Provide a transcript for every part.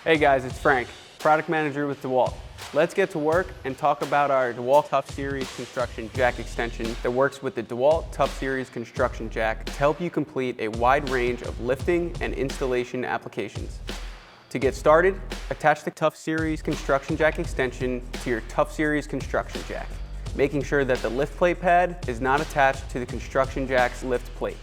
Hey guys, it's Frank, product manager with DEWALT. Let's get to work and talk about our DEWALT TOUGHSERIES Construction Jack extension that works with the DEWALT TOUGHSERIES Construction Jack to help you complete a wide range of lifting and installation applications. To get started, attach the TOUGHSERIES Construction Jack extension to your TOUGHSERIES Construction Jack, making sure that the lift plate pad is not attached to the Construction Jack's lift plate.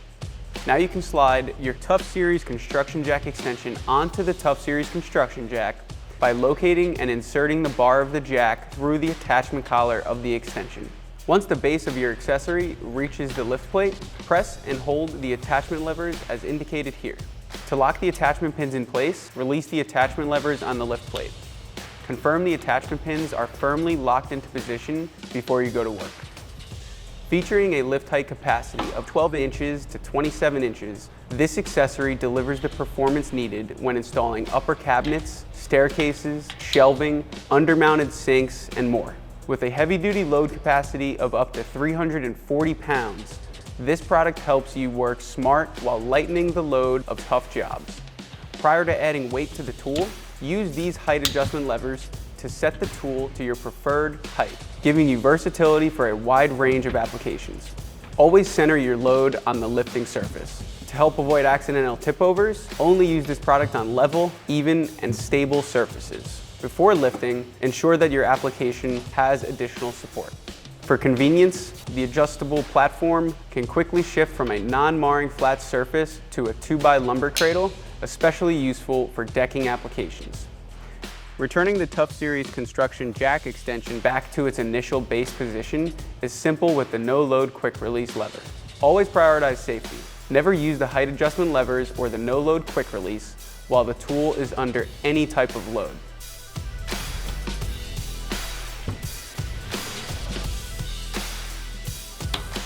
Now you can slide your TOUGHSERIES Construction Jack extension onto the TOUGHSERIES Construction Jack by locating and inserting the bar of the jack through the attachment collar of the extension. Once the base of your accessory reaches the lift plate, press and hold the attachment levers as indicated here. To lock the attachment pins in place, release the attachment levers on the lift plate. Confirm the attachment pins are firmly locked into position before you go to work. Featuring a lift height capacity of 12 inches to 27 inches, this accessory delivers the performance needed when installing upper cabinets, staircases, shelving, undermounted sinks, and more. With a heavy-duty load capacity of up to 340 pounds, this product helps you work smart while lightening the load of tough jobs. Prior to adding weight to the tool, use these height adjustment levers to set the tool to your preferred height, giving you versatility for a wide range of applications. Always center your load on the lifting surface. To help avoid accidental tip-overs, only use this product on level, even, and stable surfaces. Before lifting, ensure that your application has additional support. For convenience, the adjustable platform can quickly shift from a non-marring flat surface to a 2x lumber cradle, especially useful for decking applications. Returning the TOUGHSERIES Construction Jack extension back to its initial base position is simple with the no-load quick release lever. Always prioritize safety. Never use the height adjustment levers or the no-load quick release while the tool is under any type of load.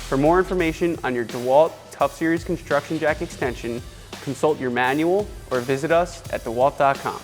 For more information on your DEWALT TOUGHSERIES Construction Jack extension, consult your manual or visit us at DEWALT.com.